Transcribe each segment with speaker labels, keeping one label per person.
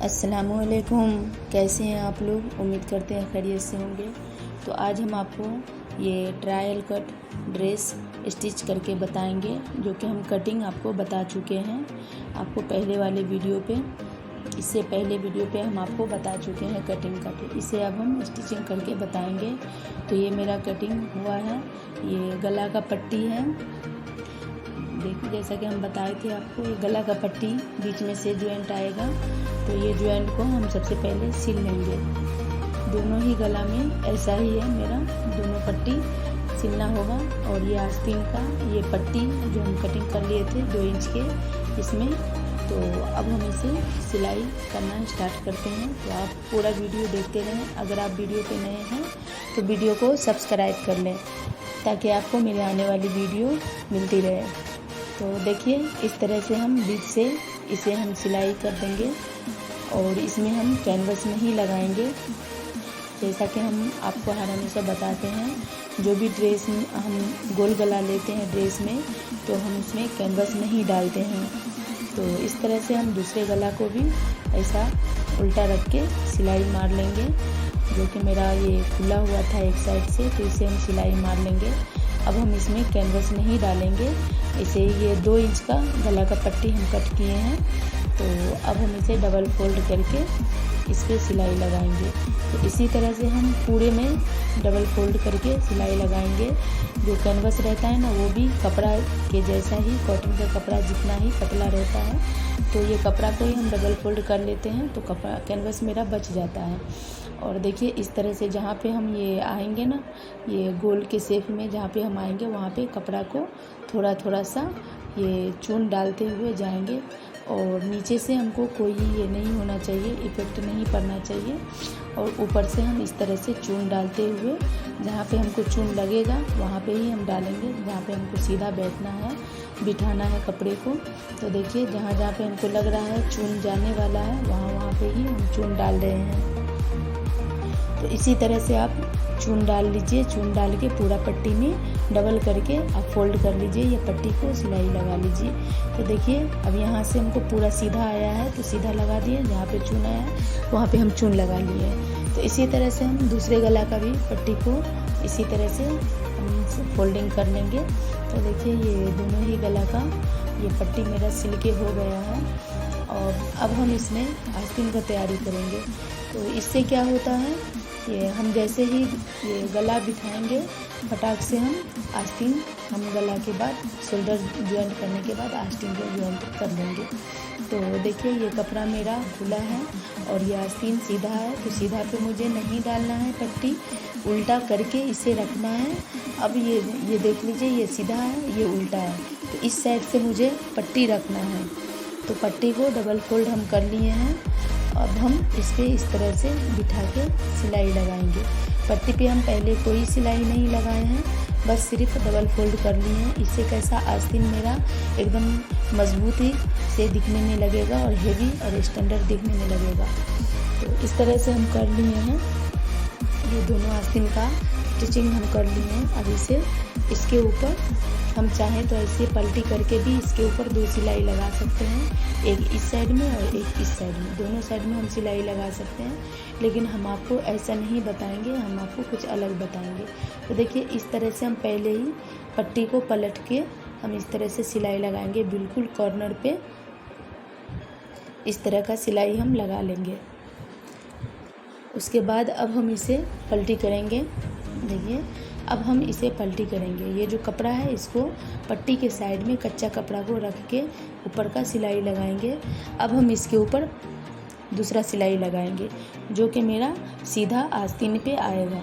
Speaker 1: अस्सलामुअलैकुम। कैसे हैं आप लोग? उम्मीद करते हैं खैरियत से होंगे। तो आज हम आपको ये ट्रायल कट ड्रेस स्टिच करके बताएंगे, जो कि हम कटिंग आपको बता चुके हैं आपको पहले वाले वीडियो पे। इससे पहले वीडियो पे हम आपको बता चुके हैं कटिंग कट। इसे अब हम स्टिचिंग करके बताएंगे। तो ये मेरा कटिंग हुआ है। ये गला का पट्टी है। देखिए, जैसा कि हम बताए थे आपको, ये गला का पट्टी बीच में से ज्वाइंट आएगा। तो ये ज्वाइंट को हम सबसे पहले सिल लेंगे। दोनों ही गला में ऐसा ही है मेरा, दोनों पट्टी सिलना होगा। और ये आस्तीन का ये पट्टी जो हम कटिंग कर लिए थे 2 इंच के इसमें, तो अब हम इसे सिलाई करना स्टार्ट करते हैं। तो आप पूरा वीडियो देखते रहें। अगर आप वीडियो पे नए हैं तो वीडियो को सब्सक्राइब कर लें, ताकि आपको मेरे आने वाली वीडियो मिलती रहे। तो देखिए, इस तरह से हम बीच से इसे हम सिलाई कर देंगे और इसमें हम कैनवस नहीं लगाएंगे। जैसा कि हम आपको हर हमेशा बताते हैं, जो भी ड्रेस में हम गोल गला लेते हैं ड्रेस में, तो हम उसमें कैनवस नहीं डालते हैं। तो इस तरह से हम दूसरे गला को भी ऐसा उल्टा रख के सिलाई मार लेंगे। जो कि मेरा ये खुला हुआ था एक साइड से, तो इसे हम सिलाई मार लेंगे। अब हम इसमें कैनवस नहीं डालेंगे। इसे ये 2 इंच का गला का पट्टी हम कट किए हैं। तो अब हम इसे डबल फोल्ड करके इस पर सिलाई लगाएंगे। तो इसी तरह से हम पूरे में डबल फोल्ड करके सिलाई लगाएंगे। जो कैनवस रहता है ना, वो भी कपड़ा के जैसा ही, कॉटन का कपड़ा जितना ही पतला रहता है। तो ये कपड़ा को ही हम डबल फोल्ड कर लेते हैं, तो कपड़ा कैनवस मेरा बच जाता है। और देखिए, इस तरह से जहाँ पे हम ये आएंगे ना, ये गोल के शेप में जहाँ पे हम आएंगे, वहाँ पे कपड़ा को थोड़ा थोड़ा सा ये चून डालते हुए जाएंगे। और नीचे से हमको कोई ये नहीं होना चाहिए, इफेक्ट नहीं पड़ना चाहिए। और ऊपर से हम इस तरह से चून डालते हुए, जहाँ पे हमको चून लगेगा वहाँ पे ही हम डालेंगे। जहाँ पे हमको सीधा बैठना है, बिठाना है कपड़े को। तो देखिए, जहाँ जहाँ पे हमको लग रहा है चून जाने वाला है, वहाँ वहाँ पे ही हम चून डाल रहे हैं। तो इसी तरह से आप चून डाल लीजिए। चून डाल के पूरा पट्टी में डबल करके आप फोल्ड कर लीजिए या पट्टी को सिलाई लगा लीजिए। तो देखिए, अब यहाँ से हमको पूरा सीधा आया है, तो सीधा लगा दिए। जहाँ पे चून आया है वहाँ पे हम चून लगा लिए। तो इसी तरह से हम दूसरे गला का भी पट्टी को इसी तरह से हम फोल्डिंग कर लेंगे। तो देखिए, ये दोनों ही गला का ये पट्टी मेरा सिल के हो गया है। और अब हम इसमें आस्तीन का तैयारी करेंगे। तो इससे क्या होता है, ये हम जैसे ही ये गला बिठाएंगे, फटाक से हम आस्तीन, हम गला के बाद शोल्डर ज्वाइंट करने के बाद आस्तीन को ज्वाइंट कर लेंगे। तो देखिए, ये कपड़ा मेरा खुला है और ये आस्तीन सीधा है। तो सीधा पे मुझे नहीं डालना है पट्टी, उल्टा करके इसे रखना है। अब ये देख लीजिए, ये सीधा है, ये उल्टा है। तो इस साइड से मुझे पट्टी रखना है। तो पट्टी को डबल फोल्ड हम कर लिए हैं। अब हम इस पर इस तरह से बिठा के सिलाई लगाएंगे। पट्टी पे हम पहले कोई सिलाई नहीं लगाए हैं, बस सिर्फ डबल फोल्ड कर लिए हैं। इससे कैसा आस्तीन मेरा एकदम मजबूती से दिखने में लगेगा और हेवी और स्टैंडर्ड दिखने में लगेगा। तो इस तरह से हम कर लिए हैं। ये दोनों आस्तीन का स्टिचिंग हम कर लिए हैं। अब इसे इसके ऊपर हम चाहें तो ऐसे पलटी करके भी इसके ऊपर 2 सिलाई लगा सकते हैं, एक इस साइड में और एक इस साइड में। दोनों साइड में हम सिलाई लगा सकते हैं, लेकिन हम आपको ऐसा नहीं बताएंगे, हम आपको कुछ अलग बताएंगे। तो देखिए, इस तरह से हम पहले ही पट्टी को पलट के हम इस तरह से सिलाई लगाएंगे। बिल्कुल कॉर्नर पे इस तरह का सिलाई हम लगा लेंगे। उसके बाद अब हम इसे पलटी करेंगे। देखिए, अब हम इसे पलटी करेंगे। ये जो कपड़ा है, इसको पट्टी के साइड में कच्चा कपड़ा को रख के ऊपर का सिलाई लगाएंगे। अब हम इसके ऊपर दूसरा सिलाई लगाएंगे, जो कि मेरा सीधा आस्तीन पे आएगा।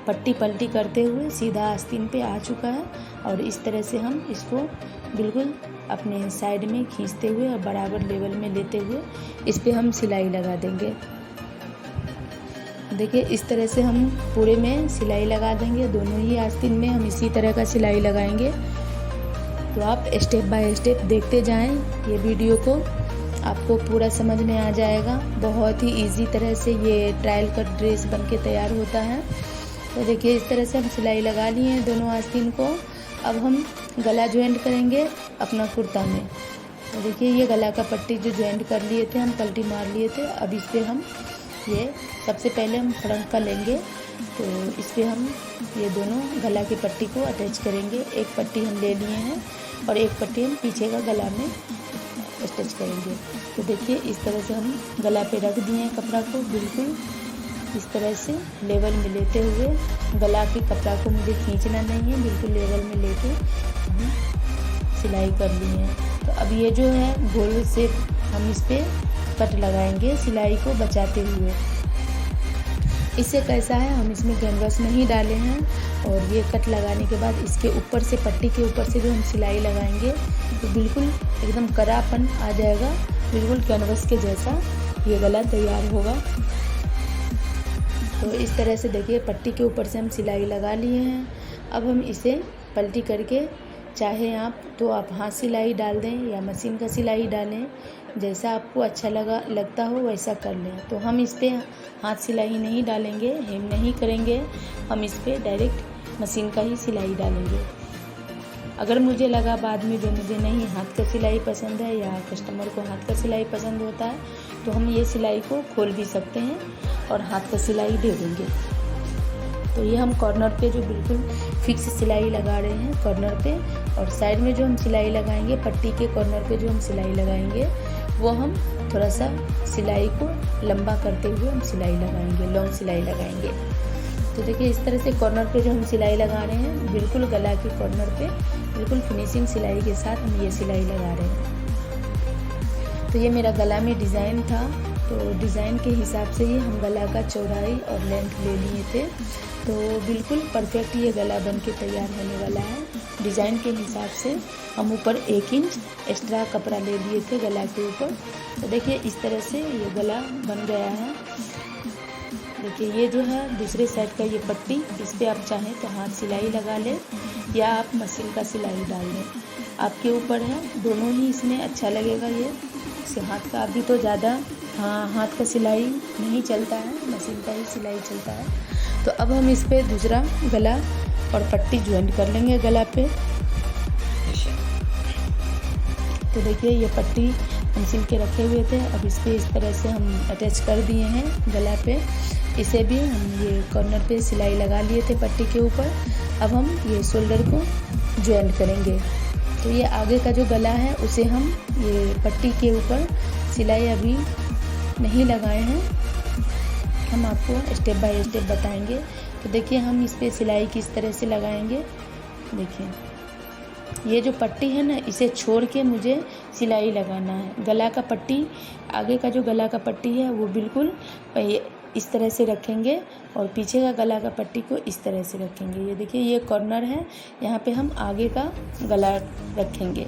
Speaker 1: पट्टी पलटी करते हुए सीधा आस्तीन पे आ चुका है। और इस तरह से हम इसको बिल्कुल अपने साइड में खींचते हुए और बराबर लेवल में लेते हुए इस पर हम सिलाई लगा देंगे। देखिए, इस तरह से हम पूरे में सिलाई लगा देंगे। दोनों ही आस्तीन में हम इसी तरह का सिलाई लगाएंगे। तो आप स्टेप बाय स्टेप देखते जाएं। ये वीडियो को आपको पूरा समझ में आ जाएगा। बहुत ही इजी तरह से ये ट्रायल कट ड्रेस बनके तैयार होता है। तो देखिए, इस तरह से हम सिलाई लगा लिए हैं दोनों आस्तीन को। अब हम गला ज्वाइंट करेंगे अपना कुर्ता में। तो देखिए ये गला का पट्टी जो ज्वाइंट कर लिए थे, हम पलटी मार लिए थे। अब इस पर हम ये सबसे पहले हम फ्रंट का लेंगे, तो इस पर हम ये दोनों गला की पट्टी को अटैच करेंगे। एक पट्टी हम ले लिए हैं और एक पट्टी हम पीछे का गला में अटैच करेंगे। तो देखिए इस तरह से हम गला पे रख दिए हैं कपड़ा को, बिल्कुल इस तरह से लेवल में लेते हुए। गला के कपड़ा को मुझे खींचना नहीं है, बिल्कुल लेवल में लेके हम सिलाई कर लिए हैं। तो अब ये जो है गोल से हम इस पर कट लगाएंगे सिलाई को बचाते हुए। इससे कैसा है, हम इसमें कैनवस नहीं डाले हैं और ये कट लगाने के बाद इसके ऊपर से, पट्टी के ऊपर से जो हम सिलाई लगाएंगे तो बिल्कुल एकदम कड़ापन आ जाएगा, बिल्कुल कैनवस के जैसा ये गला तैयार होगा। तो इस तरह से देखिए पट्टी के ऊपर से हम सिलाई लगा लिए हैं। अब हम इसे पलटी करके, चाहे आप तो आप हाथ सिलाई डाल दें या मशीन का सिलाई डालें, जैसा आपको अच्छा लगता हो वैसा कर लें। तो हम इस पर हाथ सिलाई नहीं डालेंगे, हेम नहीं करेंगे, हम इस पर डायरेक्ट मशीन का ही सिलाई डालेंगे। अगर मुझे लगा बाद में जो मुझे नहीं हाथ का सिलाई पसंद है या कस्टमर को हाथ का सिलाई पसंद होता है, तो हम ये सिलाई को खोल भी सकते हैं और हाथ का सिलाई दे देंगे। तो ये हम कॉर्नर पे जो बिल्कुल फिक्स सिलाई लगा रहे हैं कॉर्नर पे, और साइड में जो हम सिलाई लगाएंगे, पट्टी के कॉर्नर पे जो हम सिलाई लगाएंगे वो हम थोड़ा सा सिलाई को लंबा करते हुए हम सिलाई लगाएंगे, लॉन्ग सिलाई लगाएंगे। तो देखिए इस तरह से कॉर्नर पे जो हम सिलाई लगा रहे हैं, बिल्कुल गला के कॉर्नर पे बिल्कुल फिनिशिंग सिलाई के साथ हम ये सिलाई लगा रहे हैं। तो ये मेरा गला में डिज़ाइन था, तो डिज़ाइन के हिसाब से ही हम गला का चौड़ाई और लेंथ ले लिए थे। तो बिल्कुल परफेक्ट ये गला बन के तैयार होने वाला है। डिज़ाइन के हिसाब से हम ऊपर 1 इंच एक्स्ट्रा कपड़ा ले लिए थे गला के ऊपर। तो देखिए इस तरह से ये गला बन गया है। देखिए ये जो है दूसरे साइड का ये पट्टी, इस पर आप चाहें तो हाथ सिलाई लगा लें या आप मशीन का सिलाई डाल लें, आपके ऊपर है, दोनों ही इसमें अच्छा लगेगा। ये से हाथ का अभी तो ज़्यादा हाथ का सिलाई नहीं चलता है, मशीन का ही सिलाई चलता है। तो अब हम इस पर दूसरा गला और पट्टी ज्वाइंट कर लेंगे गला पे। तो देखिए ये पट्टी हम सिल के रखे हुए थे, अब इस पर इस तरह से हम अटैच कर दिए हैं गला पे। इसे भी हम ये कॉर्नर पे सिलाई लगा लिए थे पट्टी के ऊपर। अब हम ये शोल्डर को ज्वाइंट करेंगे। तो ये आगे का जो गला है उसे हम ये पट्टी के ऊपर सिलाई अभी नहीं लगाए हैं, हम आपको स्टेप बाय स्टेप बताएंगे। तो देखिए हम इस पर सिलाई किस तरह से लगाएंगे। देखिए ये जो पट्टी है ना, इसे छोड़ के मुझे सिलाई लगाना है। गला का पट्टी, आगे का जो गला का पट्टी है वो बिल्कुल इस तरह से रखेंगे और पीछे का गला का पट्टी को इस तरह से रखेंगे। ये देखिए ये कॉर्नर है, यहाँ पे हम आगे का गला रखेंगे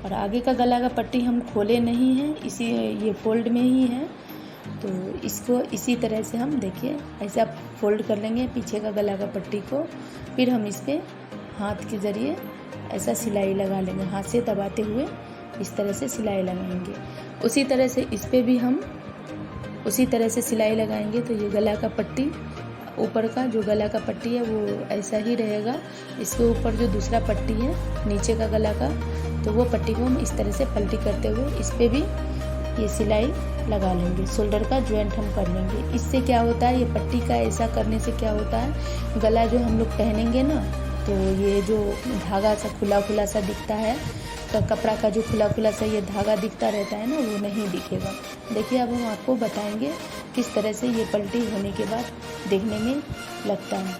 Speaker 1: और आगे का गला का पट्टी हम खोले नहीं हैं, इसी ये फोल्ड में ही है। तो इसको इसी तरह से हम देखिए ऐसा फोल्ड कर लेंगे पीछे का गला का पट्टी को, फिर हम इस पर हाथ के ज़रिए ऐसा सिलाई लगा लेंगे, हाथ से दबाते हुए इस तरह से सिलाई लगाएंगे। उसी तरह से इस पर भी हम उसी तरह से सिलाई लगाएंगे। तो ये गला का पट्टी, ऊपर का जो गला का पट्टी है वो ऐसा ही रहेगा, इसके ऊपर जो दूसरा पट्टी है नीचे का गला का, तो वो पट्टी को हम इस तरह से पलटी करते हुए इस पर भी ये सिलाई लगा लेंगे, शोल्डर का ज्वाइंट हम कर लेंगे। इससे क्या होता है, ये पट्टी का ऐसा करने से क्या होता है, गला जो हम लोग पहनेंगे ना, तो ये जो धागा सा खुला खुला सा दिखता है, तो कपड़ा का जो खुला खुला सा ये धागा दिखता रहता है ना, वो नहीं दिखेगा। देखिए अब हम आपको बताएंगे किस तरह से ये पलटी होने के बाद देखने में लगता है।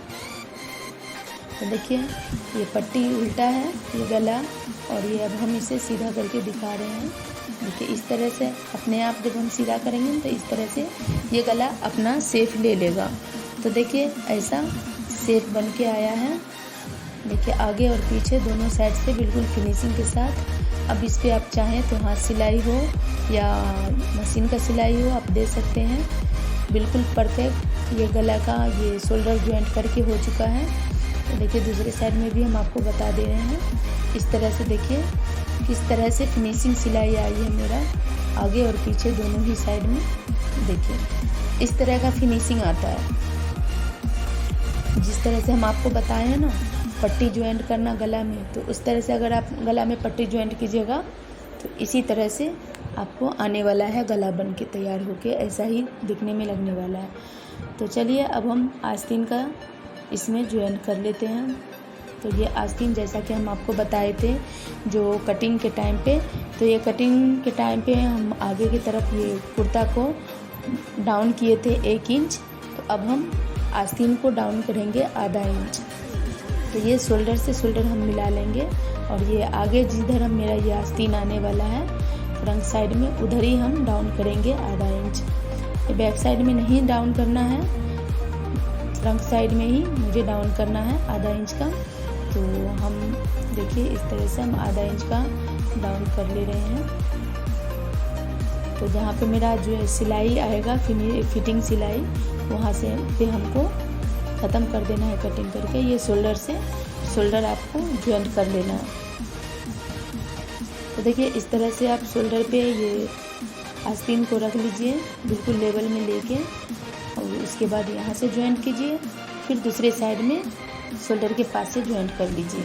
Speaker 1: तो देखिए ये पट्टी उल्टा है ये गला, और ये अब हम इसे सीधा करके दिखा रहे हैं। देखिए इस तरह से अपने आप जब हम सीधा करेंगे तो इस तरह से ये गला अपना शेप ले लेगा। तो देखिए ऐसा शेप बन के आया है। देखिए आगे और पीछे दोनों साइड से बिल्कुल फिनिशिंग के साथ। अब इस पर आप चाहें तो हाथ सिलाई हो या मशीन का सिलाई हो, आप दे सकते हैं। बिल्कुल परफेक्ट ये गला का ये शोल्डर ज्वाइंट करके हो चुका है। तो देखिए दूसरे साइड में भी हम आपको बता दे रहे हैं। इस तरह से देखिए किस तरह से फिनिशिंग सिलाई आई है मेरा आगे और पीछे दोनों ही साइड में। देखिए इस तरह का फिनिशिंग आता है, जिस तरह से हम आपको बताए हैं ना पट्टी ज्वाइंट करना गला में, तो उस तरह से अगर आप गला में पट्टी ज्वाइंट कीजिएगा तो इसी तरह से आपको आने वाला है गला बन के तैयार होके, ऐसा ही दिखने में लगने वाला है। तो चलिए अब हम आस्तीन का इसमें ज्वाइन कर लेते हैं। तो ये आस्तीन जैसा कि हम आपको बताए थे जो कटिंग के टाइम पे, तो ये कटिंग के टाइम पे हम आगे की तरफ ये कुर्ता को डाउन किए थे 1 इंच, तो अब हम आस्तीन को डाउन करेंगे आधा इंच। तो ये शोल्डर से शोल्डर हम मिला लेंगे और ये आगे जिधर हम मेरा ये आस्तीन आने वाला है फ्रंट साइड में, उधर ही हम डाउन करेंगे आधा इंच। ये बैक साइड में नहीं डाउन करना है, फ्रंट साइड में ही मुझे डाउन करना है आधा इंच का। तो हम देखिए इस तरह से हम आधा इंच का डाउन कर ले रहे हैं। तो जहाँ पे मेरा जो है सिलाई आएगा फिटिंग सिलाई, वहाँ से पे हमको ख़त्म कर देना है कटिंग करके। ये शोल्डर से शोल्डर आपको ज्वाइंट कर लेना है। तो देखिए इस तरह से आप शोल्डर पे ये आस्तीन को रख लीजिए बिल्कुल लेवल में लेके, और उसके बाद यहाँ से ज्वाइंट कीजिए, फिर दूसरे साइड में शोल्डर के पास से ज्वाइंट कर लीजिए।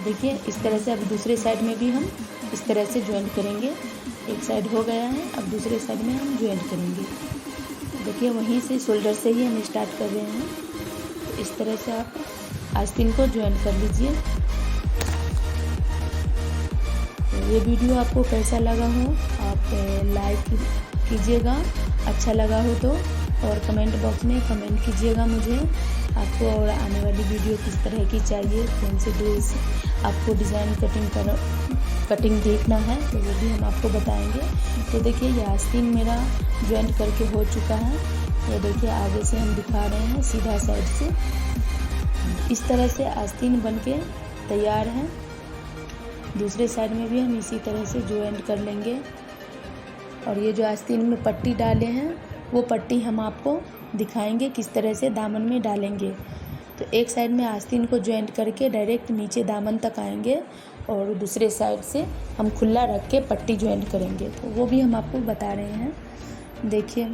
Speaker 1: देखिए इस तरह से अब दूसरे साइड में भी हम इस तरह से ज्वाइंट करेंगे। एक साइड हो गया है, अब दूसरे साइड में हम ज्वाइंट करेंगे। देखिए वहीं से शोल्डर से ही हम स्टार्ट कर रहे हैं। तो इस तरह से आप आस्तीन को ज्वाइंट कर लीजिए। तो ये वीडियो आपको कैसा लगा हो आप लाइक कीजिएगा, अच्छा लगा हो तो, और कमेंट बॉक्स में कमेंट कीजिएगा मुझे आपको और आने वाली वीडियो किस तरह की चाहिए, कौन से ड्रेस आपको डिज़ाइन कटिंग देखना है, तो वो भी हम आपको बताएंगे। तो देखिए ये आस्तीन मेरा ज्वाइंट करके हो चुका है। ये देखिए आगे से हम दिखा रहे हैं सीधा साइड से, इस तरह से आस्तीन बन के तैयार है। दूसरे साइड में भी हम इसी तरह से ज्वाइंट कर लेंगे। और ये जो आस्तीन में पट्टी डाले हैं वो पट्टी हम आपको दिखाएंगे किस तरह से दामन में डालेंगे। तो एक साइड में आस्तीन को ज्वाइंट करके डायरेक्ट नीचे दामन तक आएंगे और दूसरे साइड से हम खुला रख के पट्टी ज्वाइंट करेंगे, तो वो भी हम आपको बता रहे हैं। देखिए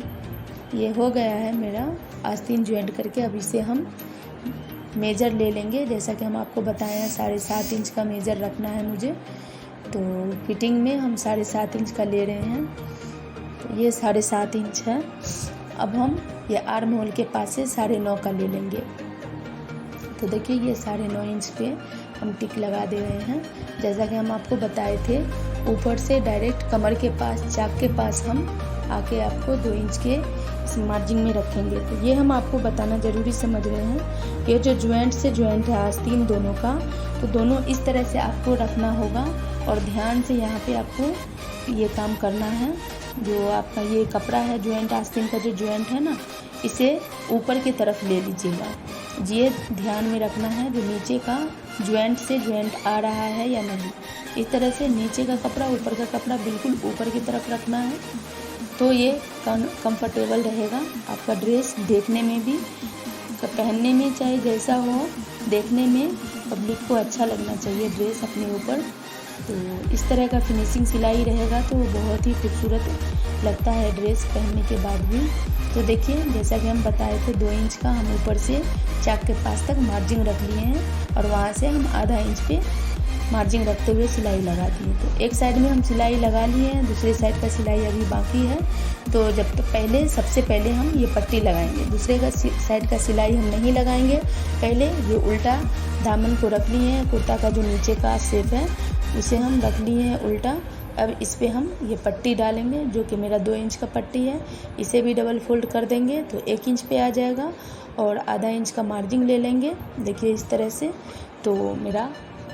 Speaker 1: ये हो गया है मेरा आस्तीन ज्वाइंट करके। अब इसे हम मेजर ले लेंगे, जैसा कि हम आपको बताए हैं 7.5 इंच का मेजर रखना है मुझे। तो फिटिंग में हम 7.5 इंच का ले रहे हैं। तो ये 7.5 इंच है। अब हम ये आर्म होल के पास से 9.5 का ले लेंगे। तो देखिए ये 9.5 इंच पे हम टिक लगा दे रहे हैं। जैसा कि हम आपको बताए थे ऊपर से डायरेक्ट कमर के पास चाक के पास हम आके आपको 2 इंच के मार्जिन में रखेंगे। तो ये हम आपको बताना ज़रूरी समझ रहे हैं। ये जो ज्वाइंट से ज्वाइंट है आस्तीन दोनों का, तो दोनों इस तरह से आपको रखना होगा और ध्यान से यहाँ पे आपको ये काम करना है। जो आपका ये कपड़ा है ज्वाइंट आस्तीन का जो ज्वाइंट है ना, इसे ऊपर की तरफ ले लीजिएगा। ये ध्यान में रखना है जो नीचे का ज्वाइंट से ज्वाइंट आ रहा है या नहीं। इस तरह से नीचे का कपड़ा ऊपर का कपड़ा बिल्कुल ऊपर की तरफ रखना है, तो ये कंफर्टेबल रहेगा आपका ड्रेस देखने में भी, पहनने में चाहे जैसा हो, देखने में पब्लिक को अच्छा लगना चाहिए ड्रेस अपने ऊपर। तो इस तरह का फिनिशिंग सिलाई रहेगा तो बहुत ही खूबसूरत लगता है ड्रेस पहनने के बाद भी। तो देखिए जैसा कि हम बताए थे 2 इंच का हम ऊपर से चाक के पास तक मार्जिन रख लिए हैं और वहाँ से हम आधा इंच पे मार्जिन रखते हुए सिलाई लगा दिए। तो एक साइड में हम सिलाई लगा लिए हैं, दूसरे साइड का सिलाई अभी बाकी है। तो जब तक सबसे पहले हम ये पट्टी लगाएंगे, दूसरे का साइड का सिलाई हम नहीं लगाएंगे। पहले ये उल्टा दामन को रख लिए हैं, कुर्ता का जो नीचे का शेप है उसे हम रख लिए हैं उल्टा। अब इस पे हम ये पट्टी डालेंगे जो कि मेरा 2 इंच का पट्टी है, इसे भी डबल फोल्ड कर देंगे तो 1 इंच पे आ जाएगा और आधा इंच का मार्जिन ले लेंगे। देखिए इस तरह से, तो मेरा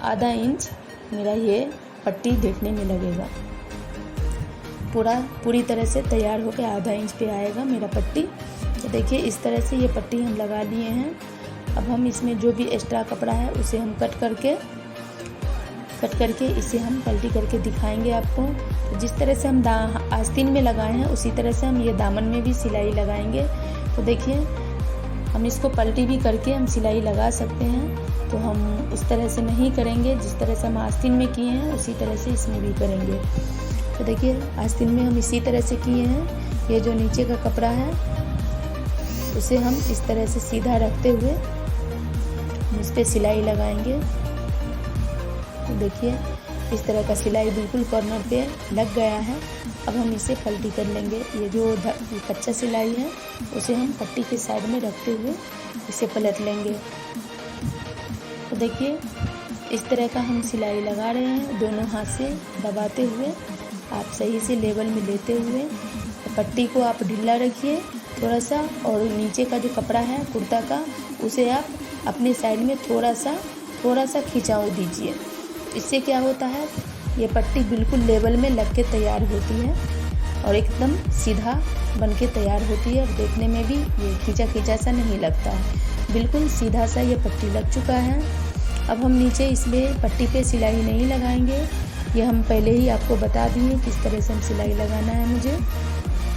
Speaker 1: आधा इंच मेरा ये पट्टी देखने में लगेगा। पूरी तरह से तैयार होकर आधा इंच पे आएगा मेरा पट्टी। तो देखिए इस तरह से ये पट्टी हम लगा लिए हैं। अब हम इसमें जो भी एक्स्ट्रा कपड़ा है उसे हम कट करके इसे हम पलटी करके दिखाएंगे आपको। तो जिस तरह से हम आस्तीन में लगाए हैं उसी तरह से हम ये दामन में भी सिलाई लगाएंगे। तो देखिए हम इसको पलटी भी करके हम सिलाई लगा सकते हैं। तो हम उस तरह से नहीं करेंगे, जिस तरह से हम आस्तीन में किए हैं उसी तरह से इसमें भी करेंगे। तो देखिए आस्तीन में हम इसी तरह से किए हैं। ये जो नीचे का कपड़ा है उसे हम इस तरह से सीधा रखते हुए इस पर सिलाई लगाएंगे। तो देखिए इस तरह का सिलाई बिल्कुल कॉर्नर पे लग गया है। अब हम इसे पलटी कर लेंगे। ये जो कच्चा सिलाई है उसे हम पट्टी के साइड में रखते हुए इसे पलट लेंगे। तो देखिए इस तरह का हम सिलाई लगा रहे हैं, दोनों हाथ से दबाते हुए, आप सही से लेवल में लेते हुए। पट्टी को आप ढीला रखिए थोड़ा सा, और नीचे का जो कपड़ा है कुर्ता का उसे आप अपने साइड में थोड़ा सा खिंचाव दीजिए। इससे क्या होता है, ये पट्टी बिल्कुल लेवल में लग के तैयार होती है और एकदम सीधा बन के तैयार होती है। और देखने में भी ये खींचा सा नहीं लगता है, बिल्कुल सीधा सा ये पट्टी लग चुका है। अब हम नीचे इसमें पट्टी पे सिलाई नहीं लगाएंगे, ये हम पहले ही आपको बता दिए किस तरह से हम सिलाई लगाना है मुझे।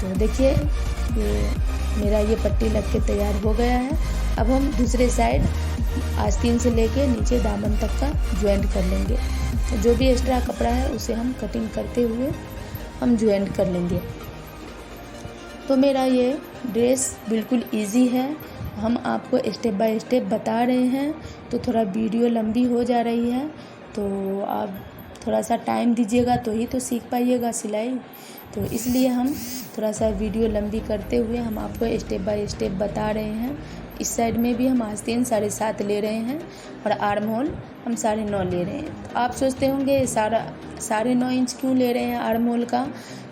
Speaker 1: तो देखिए ये मेरा ये पट्टी लग के तैयार हो गया है। अब हम दूसरे साइड आस्तीन से लेके नीचे दामन तक का ज्वाइंट कर लेंगे। तो जो भी एक्स्ट्रा कपड़ा है उसे हम कटिंग करते हुए हम ज्वाइंट कर लेंगे। तो मेरा ये ड्रेस बिल्कुल इजी है, हम आपको स्टेप बाय स्टेप बता रहे हैं, तो थोड़ा वीडियो लंबी हो जा रही है, तो आप थोड़ा सा टाइम दीजिएगा तो ही तो सीख पाइएगा सिलाई। तो इसलिए हम थोड़ा सा वीडियो लंबी करते हुए हम आपको स्टेप बाय स्टेप बता रहे हैं। इस साइड में भी हम आस्तीन 7.5 ले रहे हैं और आर्म होल हम 9.5 ले रहे हैं। तो आप सोचते होंगे 9.5 इंच क्यों ले रहे हैं आर्म होल का,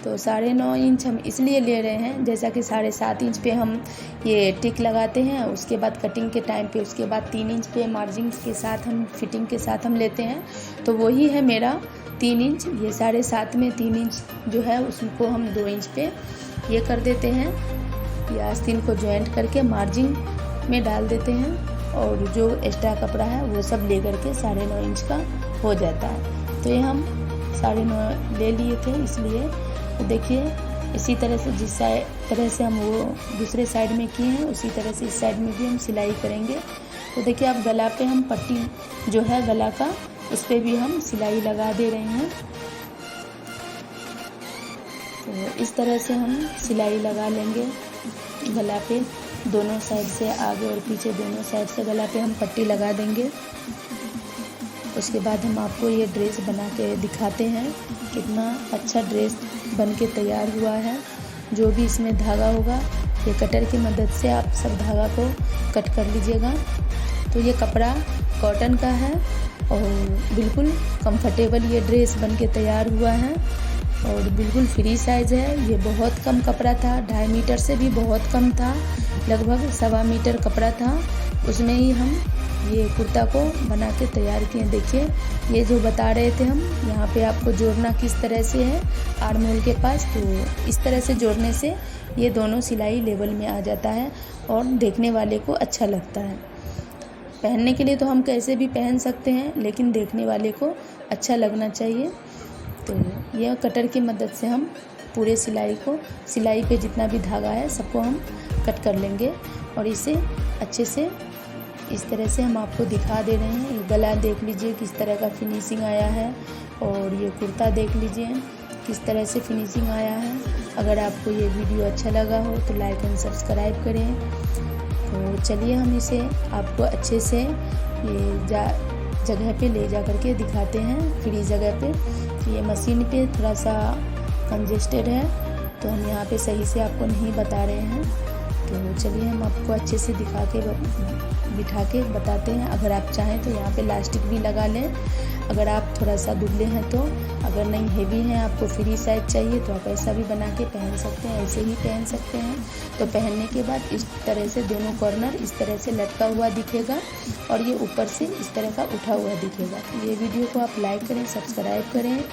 Speaker 1: तो 9.5 इंच हम इसलिए ले रहे हैं, जैसा कि 7.5 इंच पे हम ये टिक लगाते हैं, उसके बाद कटिंग के टाइम पे उसके बाद 3 इंच पे मार्जिन के साथ हम फिटिंग के साथ हम लेते हैं। तो वही है मेरा 3 इंच, ये 7.5 में 3 इंच जो है उसको हम 2 इंच पे ये कर देते हैं, ये आस्तीन को ज्वाइंट करके मार्जिन में डाल देते हैं, और जो एक्स्ट्रा कपड़ा है वो सब ले करके 9.5 इंच का हो जाता है। तो ये हम 9.5 ले लिए थे इसलिए। तो देखिए इसी तरह से जिस तरह से हम वो दूसरे साइड में किए हैं उसी तरह से इस साइड में भी हम सिलाई करेंगे। तो देखिए अब गला पे हम पट्टी जो है गला का उस पर भी हम सिलाई लगा दे रहे हैं। तो इस तरह से हम सिलाई लगा लेंगे गला पे, दोनों साइड से आगे और पीछे दोनों साइड से गला पे हम पट्टी लगा देंगे। उसके बाद हम आपको ये ड्रेस बना के दिखाते हैं, कितना अच्छा ड्रेस बन के तैयार हुआ है। जो भी इसमें धागा होगा ये कटर की मदद से आप सब धागा को कट कर लीजिएगा। तो ये कपड़ा कॉटन का है और बिल्कुल कंफर्टेबल ये ड्रेस बन के तैयार हुआ है और बिल्कुल फ्री साइज़ है। ये बहुत कम कपड़ा था, 2.5 मीटर से भी बहुत कम था, लगभग 1.25 मीटर कपड़ा था, उसमें ही हम ये कुर्ता को बना के तैयार किए। देखिए ये जो बता रहे थे हम, यहाँ पे आपको जोड़ना किस तरह से है आर्म होल के पास, तो इस तरह से जोड़ने से ये दोनों सिलाई लेवल में आ जाता है और देखने वाले को अच्छा लगता है। पहनने के लिए तो हम कैसे भी पहन सकते हैं, लेकिन देखने वाले को अच्छा लगना चाहिए। तो यह कटर की मदद से हम पूरे सिलाई पे जितना भी धागा है सबको हम कट कर लेंगे और इसे अच्छे से इस तरह से हम आपको दिखा दे रहे हैं। ये गला देख लीजिए किस तरह का फिनिशिंग आया है और ये कुर्ता देख लीजिए किस तरह से फिनिशिंग आया है। अगर आपको ये वीडियो अच्छा लगा हो तो लाइक एंड सब्सक्राइब करें। तो चलिए हम इसे आपको अच्छे से ये जगह पे ले जा करके दिखाते हैं, फ्री जगह पे। ये मशीन पे थोड़ा सा कंजेस्टेड है तो हम यहाँ पे सही से आपको नहीं बता रहे हैं। तो चलिए हम आपको अच्छे से बिठा के बताते हैं। अगर आप चाहें तो यहाँ पे इलास्टिक भी लगा लें, अगर आप थोड़ा सा दुबले हैं तो। अगर नहीं हेवी हैं, आपको फ्री साइज चाहिए तो आप ऐसा भी बना के पहन सकते हैं, ऐसे ही पहन सकते हैं। तो पहनने के बाद इस तरह से दोनों कॉर्नर इस तरह से लटका हुआ दिखेगा और ये ऊपर से इस तरह का उठा हुआ दिखेगा। ये वीडियो को आप लाइक करें, सब्सक्राइब करें,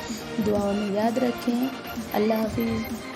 Speaker 1: दुआओं में याद रखें। अल्लाह हाफिज़।